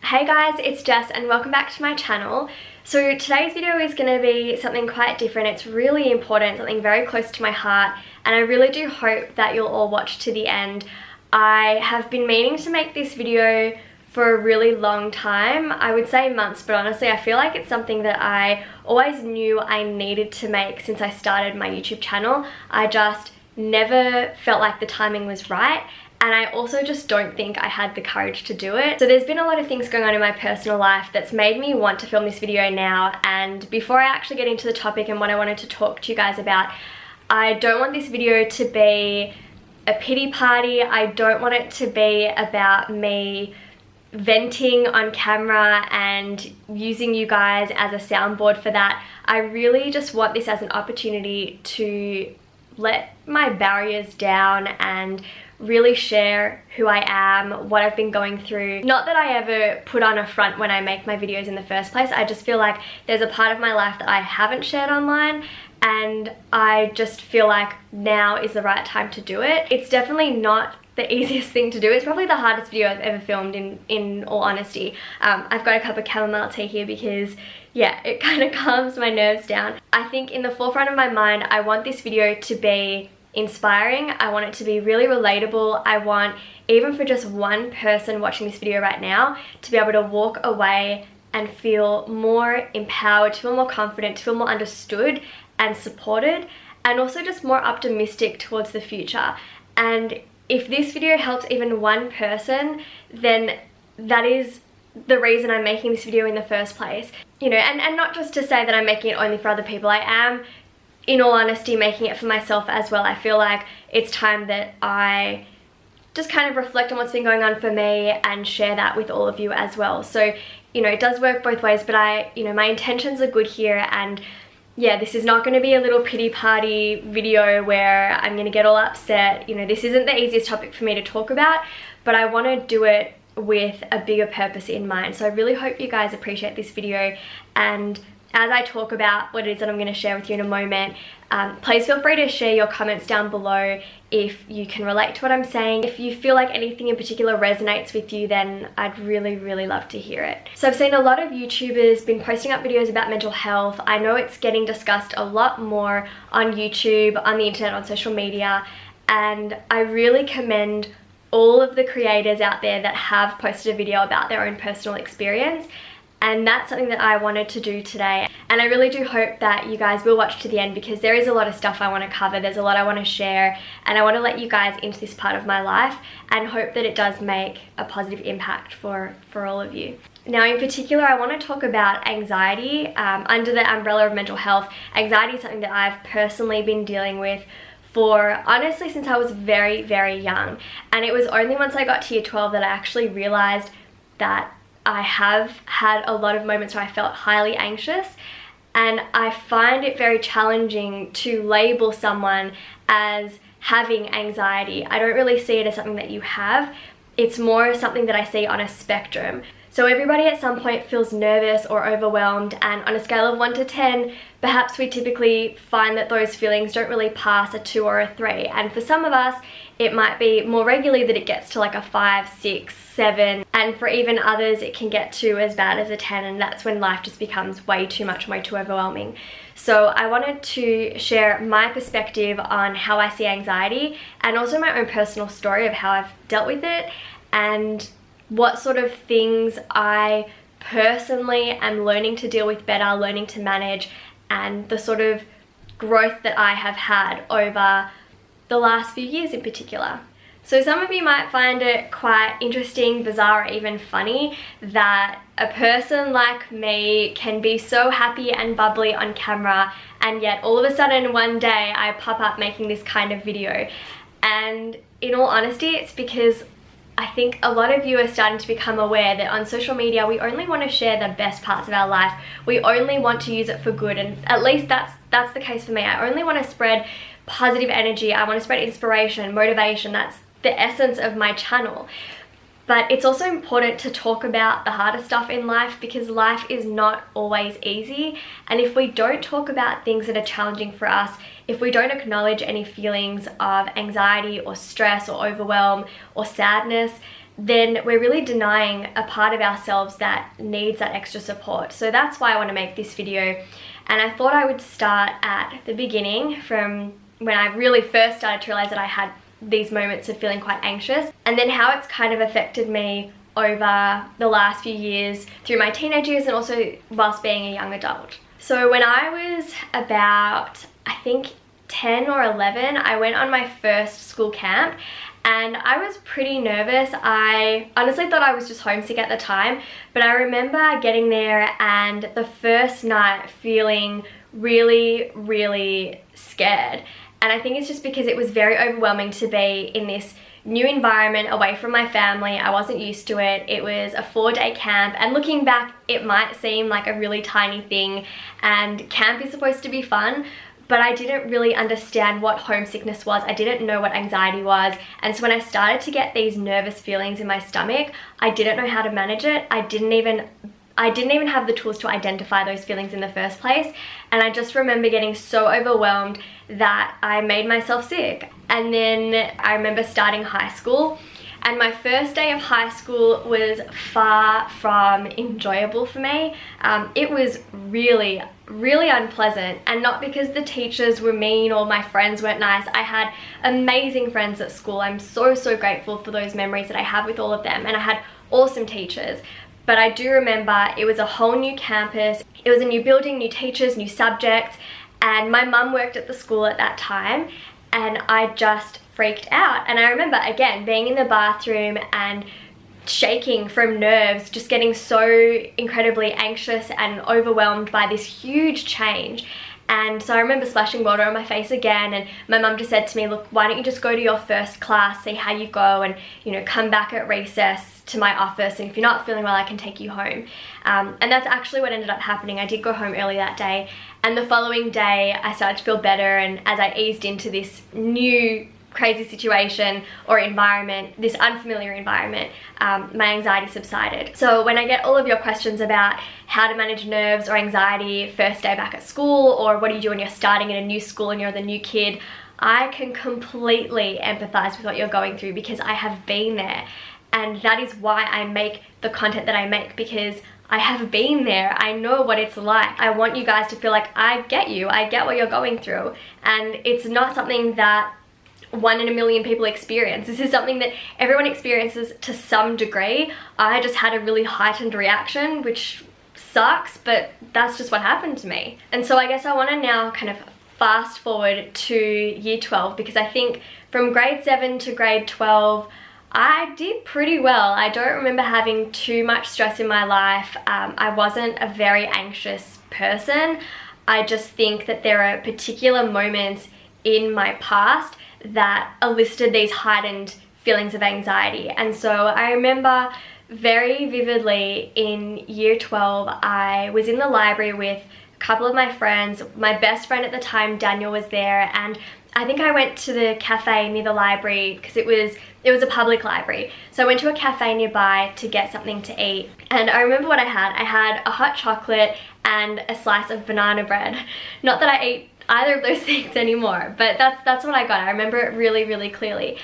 Hey guys, it's Jess and welcome back to my channel. So today's video is going to be something quite different. It's really important, something very close to my heart, and I really do hope that you'll all watch to the end. I have been meaning to make this video for a really long time. I would say months, but honestly I feel like it's something that I always knew I needed to make since I started my YouTube channel. I just never felt like the timing was right. And I also just don't think I had the courage to do it. So there's been a lot of things going on in my personal life that's made me want to film this video now. And before I actually get into the topic and what I wanted to talk to you guys about, I don't want this video to be a pity party. I don't want it to be about me venting on camera and using you guys as a soundboard for that. I really just want this as an opportunity to let my barriers down and really share who I am, what I've been going through. Not that I ever put on a front when I make my videos in the first place. I just feel like there's a part of my life that I haven't shared online, and I just feel like now is the right time to do it. It's definitely not the easiest thing to do. It's probably the hardest video I've ever filmed in all honesty. I've got a cup of chamomile tea here because yeah, it kind of calms my nerves down. I think in the forefront of my mind, I want this video to be inspiring. I want it to be really relatable. I want, even for just one person watching this video right now, to be able to walk away and feel more empowered, to feel more confident, to feel more understood and supported, and also just more optimistic towards the future. And if this video helps even one person, then that is the reason I'm making this video in the first place. You know, and not just to say that I'm making it only for other people. I am, in all honesty, making it for myself as well. I feel like it's time that I just kind of reflect on what's been going on for me and share that with all of you as well. So, you know, it does work both ways, but my intentions are good here. And yeah, this is not going to be a little pity party video where I'm going to get all upset. You know, this isn't the easiest topic for me to talk about, but I want to do it with a bigger purpose in mind. So I really hope you guys appreciate this video, and as I talk about what it is that I'm going to share with you in a moment, please feel free to share your comments down below if you can relate to what I'm saying. If you feel like anything in particular resonates with you, then I'd really love to hear it. So I've seen a lot of YouTubers been posting up videos about mental health. I know it's getting discussed a lot more on YouTube, on the internet, on social media, and I really commend all of the creators out there that have posted a video about their own personal experience. And that's something that I wanted to do today. And I really do hope that you guys will watch to the end, because there is a lot of stuff I want to cover. There's a lot I want to share, and I want to let you guys into this part of my life and hope that it does make a positive impact for all of you. Now, in particular, I want to talk about anxiety under the umbrella of mental health. Anxiety is something that I've personally been dealing with for honestly since I was very young. And it was only once I got to year 12 that I actually realized that I have had a lot of moments where I felt highly anxious, and I find it very challenging to label someone as having anxiety. I don't really see it as something that you have. It's more something that I see on a spectrum. So everybody at some point feels nervous or overwhelmed, and on a scale of 1 to 10, perhaps we typically find that those feelings don't really pass a 2 or a 3. And for some of us, it might be more regularly that it gets to like a 5, 6, 7. And for even others, it can get to as bad as a 10, and that's when life just becomes way too much, way too overwhelming. So I wanted to share my perspective on how I see anxiety, and also my own personal story of how I've dealt with it, and what sort of things I personally am learning to deal with better, learning to manage, and the sort of growth that I have had over the last few years in particular. So some of you might find it quite interesting, bizarre, or even funny that a person like me can be so happy and bubbly on camera, and yet all of a sudden one day I pop up making this kind of video. And in all honesty, it's because I think a lot of you are starting to become aware that on social media we only want to share the best parts of our life. We only want to use it for good, and at least that's the case for me. I only want to spread positive energy. I want to spread inspiration, motivation. That's the essence of my channel. But it's also important to talk about the harder stuff in life, because life is not always easy. And if we don't talk about things that are challenging for us, if we don't acknowledge any feelings of anxiety or stress or overwhelm or sadness, then we're really denying a part of ourselves that needs that extra support. So that's why I want to make this video. And I thought I would start at the beginning, from when I really first started to realize that I had these moments of feeling quite anxious, and then how it's kind of affected me over the last few years through my teenage years and also whilst being a young adult. So when I was about, I think 10 or 11, I went on my first school camp, and I was pretty nervous. I honestly thought I was just homesick at the time, but I remember getting there and the first night feeling really, really scared. And I think it's just because it was very overwhelming to be in this new environment away from my family. I wasn't used to it. It was a 4-day camp, and looking back, it might seem like a really tiny thing, and camp is supposed to be fun, but I didn't really understand what homesickness was. I didn't know what anxiety was. And so when I started to get these nervous feelings in my stomach, I didn't know how to manage it. I didn't even have the tools to identify those feelings in the first place. And I just remember getting so overwhelmed that I made myself sick. And then I remember starting high school, and my first day of high school was far from enjoyable for me. It was really, really unpleasant, and not because the teachers were mean or my friends weren't nice. I had amazing friends at school. I'm so, so grateful for those memories that I have with all of them, and I had awesome teachers. But I do remember it was a whole new campus. It was a new building, new teachers, new subjects, and my mum worked at the school at that time, and I just freaked out. And I remember, again, being in the bathroom and shaking from nerves, just getting so incredibly anxious and overwhelmed by this huge change. And so I remember splashing water on my face again, and my mum just said to me, look, why don't you just go to your first class, see how you go, and, you know, come back at recess to my office, and if you're not feeling well, I can take you home. And that's actually what ended up happening. I did go home early that day, and the following day I started to feel better, and as I eased into this new crazy situation or environment, this unfamiliar environment, my anxiety subsided. So when I get all of your questions about how to manage nerves or anxiety first day back at school, or what do you do when you're starting in a new school and you're the new kid, I can completely empathize with what you're going through, because I have been there. And that is why I make the content that I make, because I have been there. I know what it's like. I want you guys to feel like I get you. I get what you're going through. And it's not something that 1 in a million people experience. This is something that everyone experiences to some degree. I just had a really heightened reaction, which sucks, but that's just what happened to me. And so I guess I want to now kind of fast forward to year 12, because I think from grade 7 to grade 12, I did pretty well. I don't remember having too much stress in my life. I wasn't a very anxious person. I just think that there are particular moments in my past that elicited these heightened feelings of anxiety. And so I remember very vividly in year 12, I was in the library with a couple of my friends. My best friend at the time, Daniel, was there, and I think I went to the cafe near the library because it was a public library. So I went to a cafe nearby to get something to eat. And I remember what I had. I had a hot chocolate and a slice of banana bread. Not that I eat either of those things anymore, but that's what I got. I remember it really, really clearly.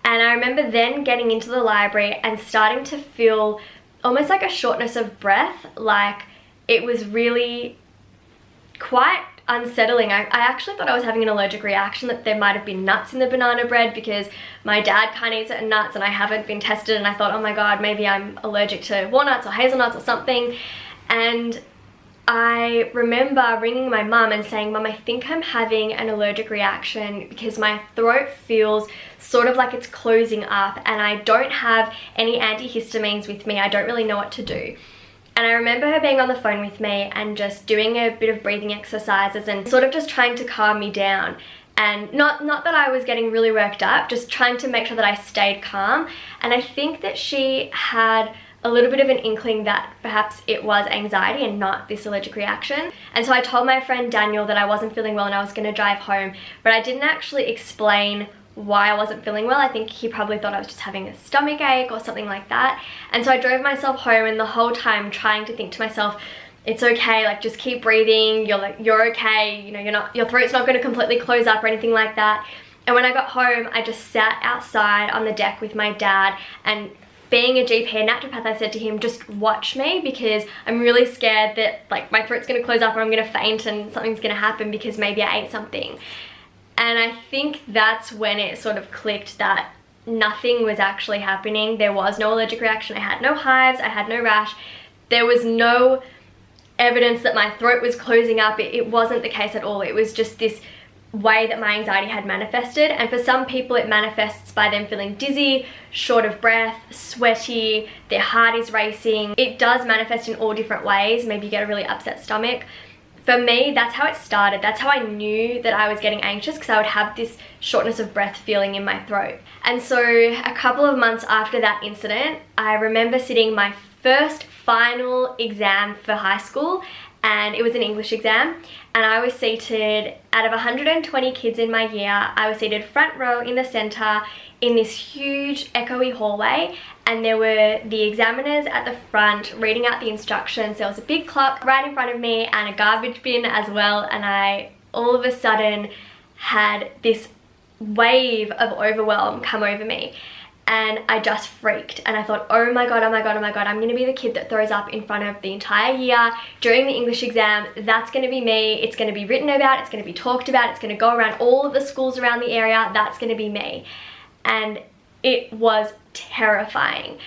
And I remember then getting into the library and starting to feel almost like a shortness of breath. Like it was really quite unsettling. I actually thought I was having an allergic reaction, that there might have been nuts in the banana bread, because my dad can't eat certain nuts and I haven't been tested, and I thought, oh my god, maybe I'm allergic to walnuts or hazelnuts or something. And I remember ringing my mum and saying, Mum, I think I'm having an allergic reaction because my throat feels sort of like it's closing up, and I don't have any antihistamines with me. I don't really know what to do. And I remember her being on the phone with me and just doing a bit of breathing exercises and sort of just trying to calm me down. And not that I was getting really worked up, just trying to make sure that I stayed calm. And I think that she had a little bit of an inkling that perhaps it was anxiety and not this allergic reaction. And so I told my friend Daniel that I wasn't feeling well and I was going to drive home, but I didn't actually explain why I wasn't feeling well. I think he probably thought I was just having a stomach ache or something like that. And so I drove myself home, and the whole time trying to think to myself, it's okay, like just keep breathing, you're okay, you know, your throat's not going to completely close up or anything like that. And when I got home, I just sat outside on the deck with my dad, and being a GP and naturopath, I said to him, just watch me, because I'm really scared that like my throat's going to close up or I'm going to faint and something's going to happen because maybe I ate something. And I think that's when it sort of clicked that nothing was actually happening. There was no allergic reaction. I had no hives. I had no rash. There was no evidence that my throat was closing up. It wasn't the case at all. It was just this way that my anxiety had manifested. And for some people, it manifests by them feeling dizzy, short of breath, sweaty, their heart is racing. It does manifest in all different ways. Maybe you get a really upset stomach. For me, that's how it started. That's how I knew that I was getting anxious, because I would have this shortness of breath feeling in my throat. And so a couple of months after that incident, I remember sitting my first final exam for high school, and it was an English exam, and I was seated, out of 120 kids in my year, I was seated front row in the center in this huge echoey hallway, and there were the examiners at the front reading out the instructions. There was a big clock right in front of me and a garbage bin as well, and I all of a sudden had this wave of overwhelm come over me. And I just freaked, and I thought, oh my god, oh my god, oh my god, I'm gonna be the kid that throws up in front of the entire year during the English exam. That's gonna be me. It's gonna be written about, it's gonna be talked about, it's gonna go around all of the schools around the area. That's gonna be me. And it was terrifying.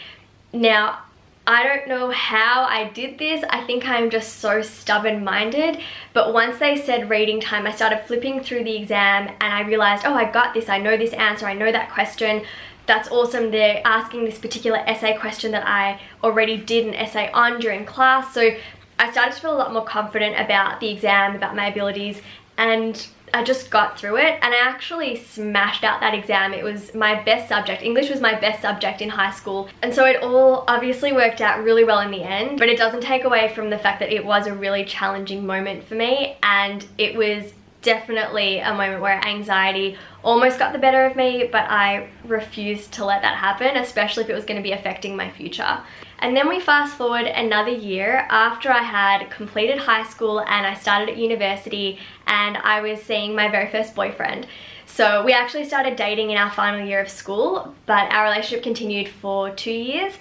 Now, I don't know how I did this. I think I'm just so stubborn-minded, but once they said reading time, I started flipping through the exam, and I realized, oh, I got this, I know this answer, I know that question. That's awesome, they're asking this particular essay question that I already did an essay on during class. So I started to feel a lot more confident about the exam, about my abilities, and I just got through it, and I actually smashed out that exam. It was my best subject. English was my best subject in high school, and so it all obviously worked out really well in the end, but it doesn't take away from the fact that it was a really challenging moment for me, and it was definitely a moment where anxiety almost got the better of me, but I refused to let that happen, especially if it was going to be affecting my future. And then we fast forward another year after I had completed high school and I started at university, and I was seeing my very first boyfriend. So we actually started dating in our final year of school, but our relationship continued for 2 years.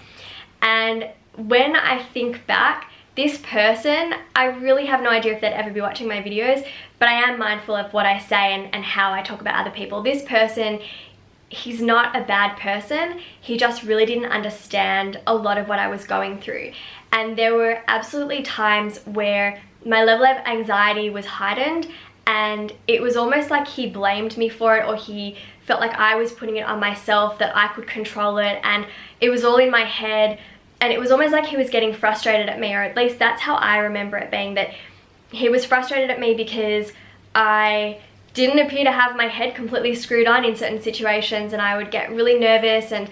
And when I think back, this person, I really have no idea if they'd ever be watching my videos, but I am mindful of what I say and how I talk about other people. This person, he's not a bad person. He just really didn't understand a lot of what I was going through. And there were absolutely times where my level of anxiety was heightened, and it was almost like he blamed me for it, or he felt like I was putting it on myself, that I could control it, and it was all in my head. And it was almost like he was getting frustrated at me, or at least that's how I remember it being, that he was frustrated at me because I didn't appear to have my head completely screwed on in certain situations, and I would get really nervous, and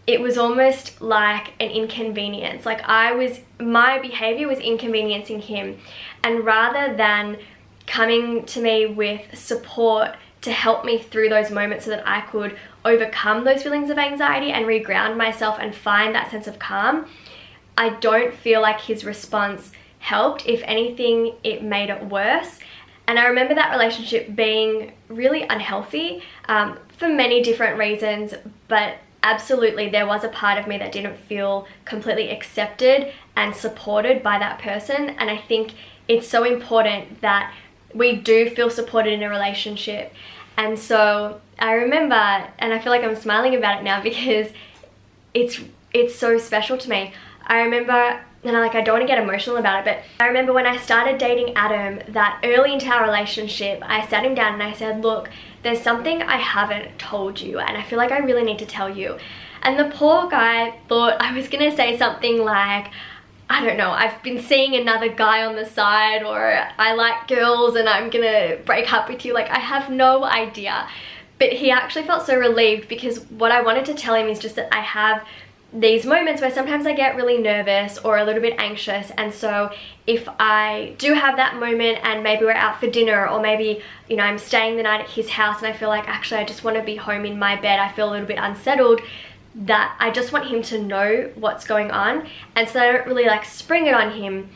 it was almost like an inconvenience. Like my behavior was inconveniencing him, and rather than coming to me with support to help me through those moments so that I could overcome those feelings of anxiety and reground myself and find that sense of calm, I don't feel like his response helped. If anything, it made it worse. And I remember that relationship being really unhealthy for many different reasons, but absolutely there was a part of me that didn't feel completely accepted and supported by that person. And I think it's so important that we do feel supported in a relationship. And so I remember, and I feel like I'm smiling about it now because it's so special to me. I remember, and I don't want to get emotional about it, but I remember when I started dating Adam, that early into our relationship, I sat him down and I said, look, there's something I haven't told you, and I feel like I really need to tell you. And the poor guy thought I was going to say something like, I don't know, I've been seeing another guy on the side, or I like girls and I'm gonna break up with you. Like, I have no idea. But he actually felt so relieved, because what I wanted to tell him is just that I have these moments where sometimes I get really nervous or a little bit anxious, and so if I do have that moment and maybe we're out for dinner, or maybe, you know, I'm staying the night at his house and I feel like actually I just want to be home in my bed, I feel a little bit unsettled, that I just want him to know what's going on, and so I don't really like spring it on him.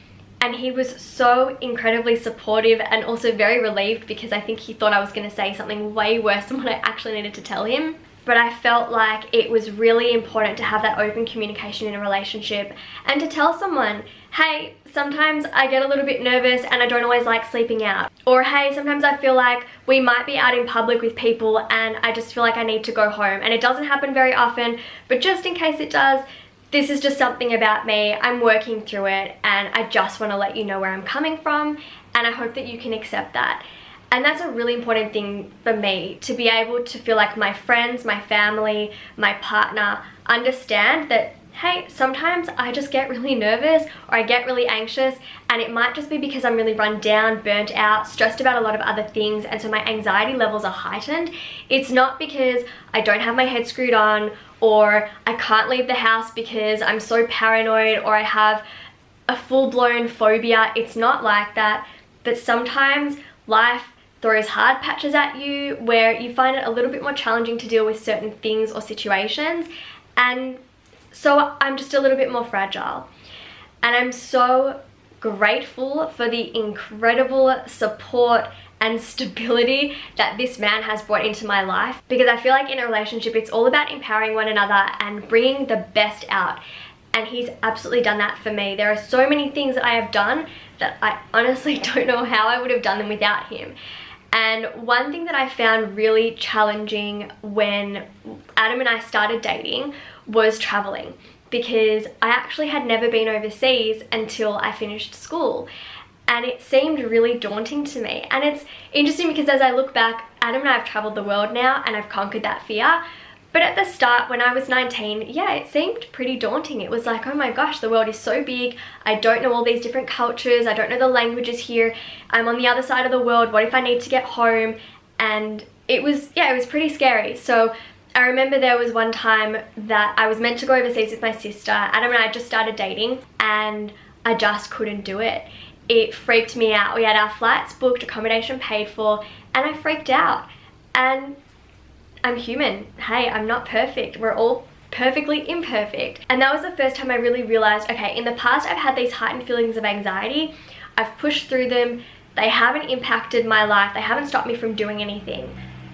And he was so incredibly supportive and also very relieved, because I think he thought I was going to say something way worse than what I actually needed to tell him. But I felt like it was really important to have that open communication in a relationship, and to tell someone, hey, sometimes I get a little bit nervous and I don't always like sleeping out. Or hey, sometimes I feel like we might be out in public with people and I just feel like I need to go home. And it doesn't happen very often, but just in case it does, this is just something about me. I'm working through it, and I just want to let you know where I'm coming from, and I hope that you can accept that. And that's a really important thing for me, to be able to feel like my friends, my family, my partner understand that, hey, sometimes I just get really nervous or I get really anxious, and it might just be because I'm really run down, burnt out, stressed about a lot of other things, and so my anxiety levels are heightened. It's not because I don't have my head screwed on, or I can't leave the house because I'm so paranoid, or I have a full-blown phobia. It's not like that. But sometimes life throws hard patches at you where you find it a little bit more challenging to deal with certain things or situations, and so I'm just a little bit more fragile. And I'm so grateful for the incredible support and stability that this man has brought into my life, because I feel like in a relationship it's all about empowering one another and bringing the best out, and he's absolutely done that for me. There are so many things that I have done that I honestly don't know how I would have done them without him. And one thing that I found really challenging when Adam and I started dating was traveling, because I actually had never been overseas until I finished school, and it seemed really daunting to me. And it's interesting because as I look back, Adam and I have traveled the world now and I've conquered that fear. But at the start, when I was 19, yeah, it seemed pretty daunting. It was like, oh my gosh, the world is so big. I don't know all these different cultures. I don't know the languages here. I'm on the other side of the world. What if I need to get home? And it was pretty scary. So I remember there was one time that I was meant to go overseas with my sister. Adam and I just started dating, and I just couldn't do it. It freaked me out. We had our flights booked, accommodation paid for, and I freaked out. And I'm human. Hey, I'm not perfect. We're all perfectly imperfect. And that was the first time I really realized, okay, in the past I've had these heightened feelings of anxiety. I've pushed through them. They haven't impacted my life. They haven't stopped me from doing anything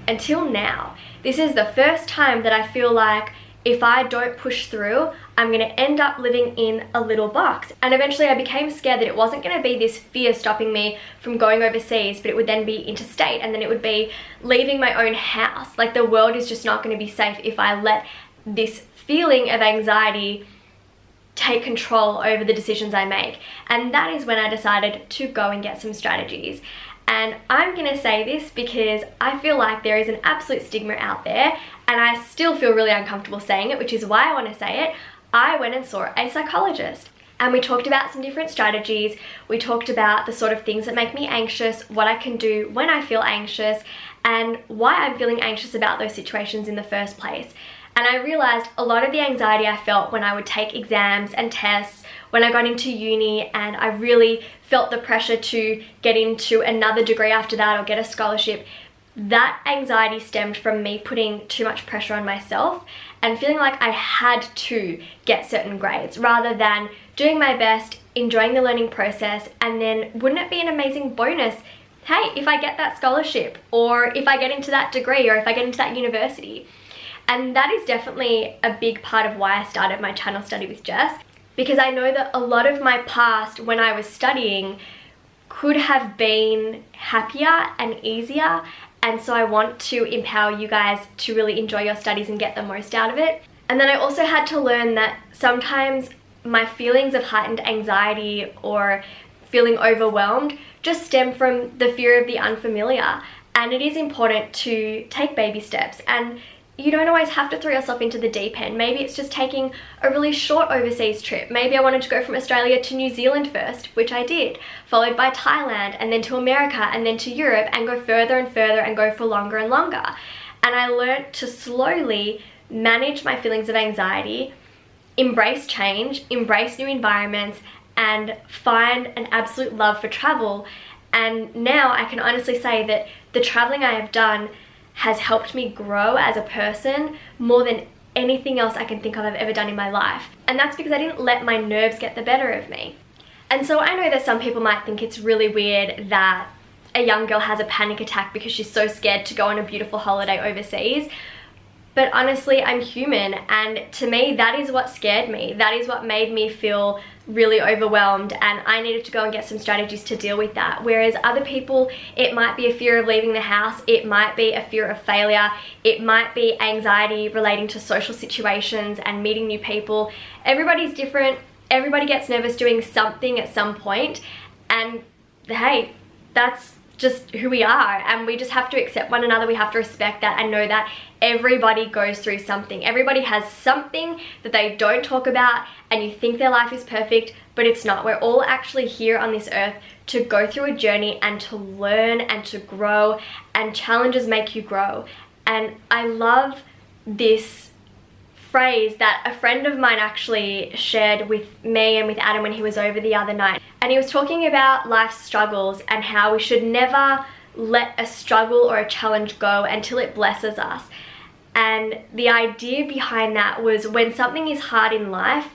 until now. This is the first time that I feel like if I don't push through, I'm going to end up living in a little box. And eventually I became scared that it wasn't going to be this fear stopping me from going overseas, but it would then be interstate, and then it would be leaving my own house. Like, the world is just not going to be safe if I let this feeling of anxiety take control over the decisions I make. And that is when I decided to go and get some strategies. And I'm going to say this because I feel like there is an absolute stigma out there, and I still feel really uncomfortable saying it, which is why I want to say it. I went and saw a psychologist, and we talked about some different strategies. We talked about the sort of things that make me anxious, what I can do when I feel anxious, and why I'm feeling anxious about those situations in the first place. And I realized a lot of the anxiety I felt when I would take exams and tests, when I got into uni and I really felt the pressure to get into another degree after that or get a scholarship, that anxiety stemmed from me putting too much pressure on myself and feeling like I had to get certain grades rather than doing my best, enjoying the learning process, and then wouldn't it be an amazing bonus, hey, if I get that scholarship, or if I get into that degree, or if I get into that university. And that is definitely a big part of why I started my channel Study with Jess, because I know that a lot of my past when I was studying could have been happier and easier, and so I want to empower you guys to really enjoy your studies and get the most out of it. And then I also had to learn that sometimes my feelings of heightened anxiety or feeling overwhelmed just stem from the fear of the unfamiliar, and it is important to take baby steps. And you don't always have to throw yourself into the deep end. Maybe it's just taking a really short overseas trip. Maybe I wanted to go from Australia to New Zealand first, which I did, followed by Thailand, and then to America, and then to Europe, and go further and further and go for longer and longer. And I learned to slowly manage my feelings of anxiety embrace change, embrace new environments, and find an absolute love for travel. And now I can honestly say that the traveling I have done has helped me grow as a person more than anything else I can think of I've ever done in my life. And that's because I didn't let my nerves get the better of me. And so I know that some people might think it's really weird that a young girl has a panic attack because she's so scared to go on a beautiful holiday overseas. But honestly, I'm human, and to me, that is what scared me. That is what made me feel really overwhelmed, and I needed to go and get some strategies to deal with that. Whereas other people, it might be a fear of leaving the house, it might be a fear of failure, it might be anxiety relating to social situations and meeting new people. Everybody's different. Everybody gets nervous doing something at some point, and hey, that's just who we are, and we just have to accept one another. We have to respect that and know that everybody goes through something. Everybody has something that they don't talk about, and you think their life is perfect, but it's not. We're all actually here on this earth to go through a journey and to learn and to grow, and challenges make you grow. And I love this phrase that a friend of mine actually shared with me and with Adam when he was over the other night. And he was talking about life's struggles and how we should never let a struggle or a challenge go until it blesses us. And the idea behind that was, when something is hard in life,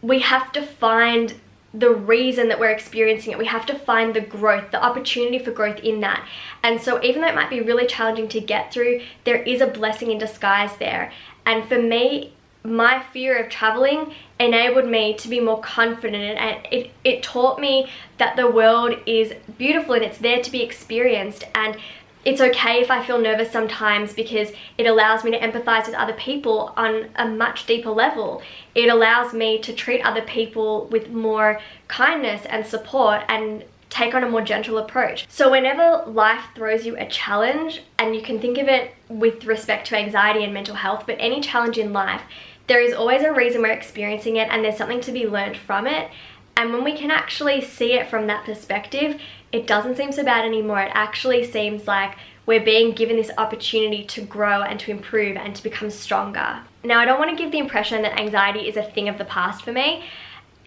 we have to find the reason that we're experiencing it. We have to find the growth, the opportunity for growth in that. And so even though it might be really challenging to get through, there is a blessing in disguise there. And for me, my fear of traveling enabled me to be more confident, and it taught me that the world is beautiful and it's there to be experienced, and it's okay if I feel nervous sometimes, because it allows me to empathize with other people on a much deeper level. It allows me to treat other people with more kindness and support and take on a more gentle approach. So whenever life throws you a challenge, and you can think of it with respect to anxiety and mental health, but any challenge in life, there is always a reason we're experiencing it, and there's something to be learned from it. And when we can actually see it from that perspective, it doesn't seem so bad anymore. It actually seems like we're being given this opportunity to grow and to improve and to become stronger. Now, I don't want to give the impression that anxiety is a thing of the past for me.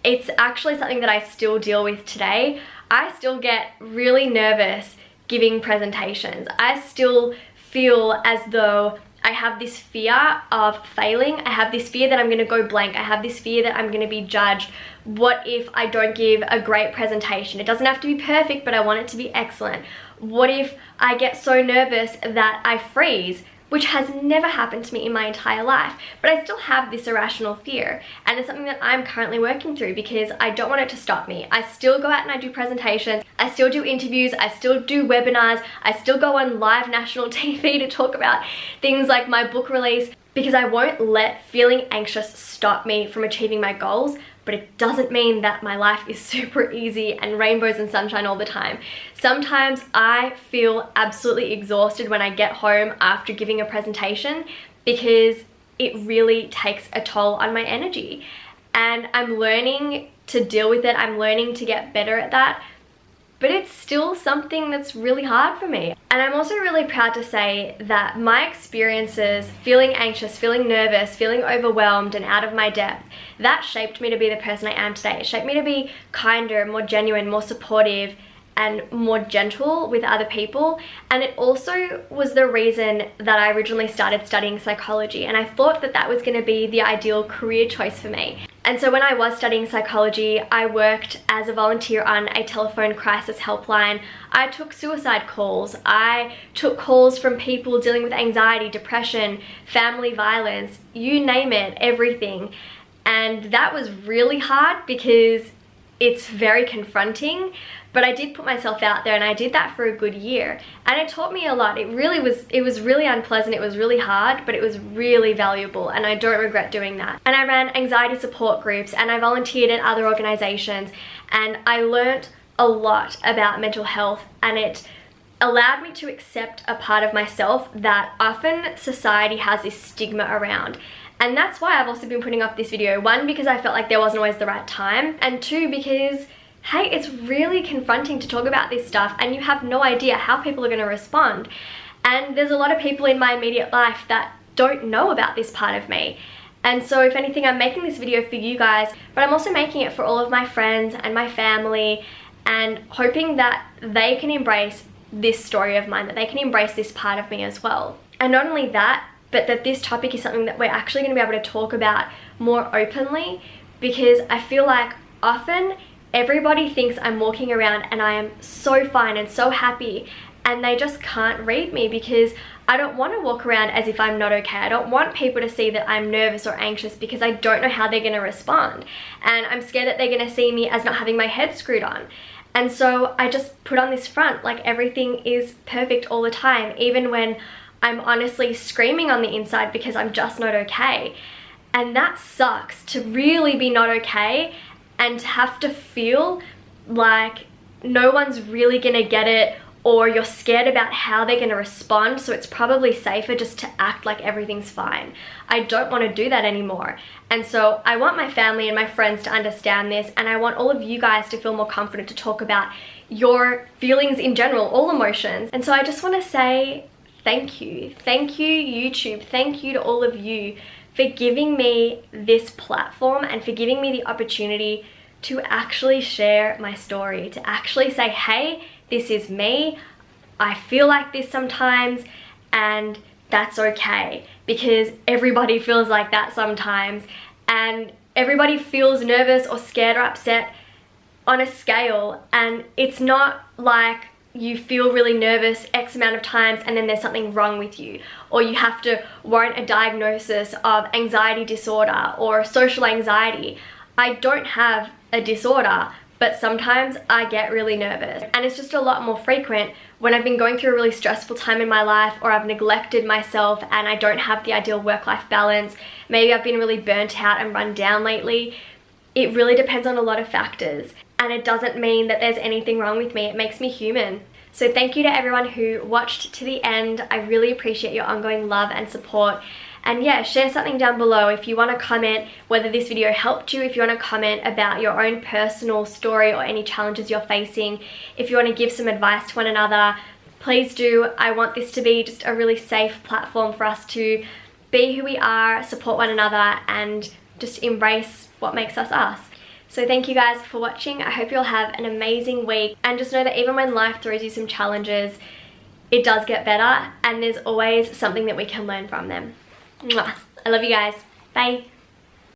It's actually something that I still deal with today. I still get really nervous giving presentations. I still feel as though I have this fear of failing. I have this fear that I'm going to go blank. I have this fear that I'm going to be judged. What if I don't give a great presentation? It doesn't have to be perfect, but I want it to be excellent. What if I get so nervous that I freeze? Which has never happened to me in my entire life, but I still have this irrational fear, and it's something that I'm currently working through because I don't want it to stop me. I still go out and I do presentations, I still do interviews, I still do webinars, I still go on live national TV to talk about things like my book release, because I won't let feeling anxious stop me from achieving my goals. But it doesn't mean that my life is super easy and rainbows and sunshine all the time. Sometimes I feel absolutely exhausted when I get home after giving a presentation, because it really takes a toll on my energy. And I'm learning to deal with it. I'm learning to get better at that. But it's still something that's really hard for me. And I'm also really proud to say that my experiences, feeling anxious, feeling nervous, feeling overwhelmed and out of my depth, that shaped me to be the person I am today. It shaped me to be kinder, more genuine, more supportive, and more gentle with other people. And it also was the reason that I originally started studying psychology, and I thought that that was going to be the ideal career choice for me. And so when I was studying psychology, I worked as a volunteer on a telephone crisis helpline. I took suicide calls. I took calls from people dealing with anxiety, depression, family violence, you name it, everything. And that was really hard because it's very confronting, but I did put myself out there, and I did that for a good year, and it taught me a lot. It was really unpleasant, it was really hard, but it was really valuable, and I don't regret doing that. And I ran anxiety support groups, and I volunteered at other organizations, and I learned a lot about mental health, and it allowed me to accept a part of myself that often society has this stigma around. And that's why I've also been putting up this video. One, because I felt like there wasn't always the right time, and two, because hey, it's really confronting to talk about this stuff, and you have no idea how people are going to respond. And there's a lot of people in my immediate life that don't know about this part of me. And so if anything, I'm making this video for you guys, but I'm also making it for all of my friends and my family, and hoping that they can embrace this story of mine, that they can embrace this part of me as well. And not only that, but that this topic is something that we're actually going to be able to talk about more openly, because I feel like often everybody thinks I'm walking around and I am so fine and so happy, and they just can't read me, because I don't want to walk around as if I'm not okay. I don't want people to see that I'm nervous or anxious, because I don't know how they're going to respond. And I'm scared that they're going to see me as not having my head screwed on. And so I just put on this front like everything is perfect all the time, even when I'm honestly screaming on the inside because I'm just not okay. And that sucks, to really be not okay and to have to feel like no one's really gonna get it, or you're scared about how they're gonna respond, so it's probably safer just to act like everything's fine. I don't want to do that anymore. And so I want my family and my friends to understand this, and I want all of you guys to feel more confident to talk about your feelings in general, all emotions. And so I just want to say thank you. Thank you, YouTube. Thank you to all of you for giving me this platform and for giving me the opportunity to actually share my story, to actually say, hey, this is me, I feel like this sometimes, and that's okay, because everybody feels like that sometimes, and everybody feels nervous or scared or upset on a scale, and it's not like you feel really nervous X amount of times and then there's something wrong with you, or you have to warrant a diagnosis of anxiety disorder or social anxiety. I don't have a disorder, but sometimes I get really nervous, and it's just a lot more frequent when I've been going through a really stressful time in my life, or I've neglected myself and I don't have the ideal work-life balance. Maybe I've been really burnt out and run down lately. It really depends on a lot of factors, and it doesn't mean that there's anything wrong with me. It makes me human. So thank you to everyone who watched to the end. I really appreciate your ongoing love and support. And yeah, share something down below if you want to comment whether this video helped you, if you want to comment about your own personal story or any challenges you're facing, if you want to give some advice to one another, please do. I want this to be just a really safe platform for us to be who we are, support one another, and just embrace what makes us us. So thank you guys for watching. I hope you'll have an amazing week, and just know that even when life throws you some challenges, it does get better, and there's always something that we can learn from them. Mwah. I love you guys. Bye.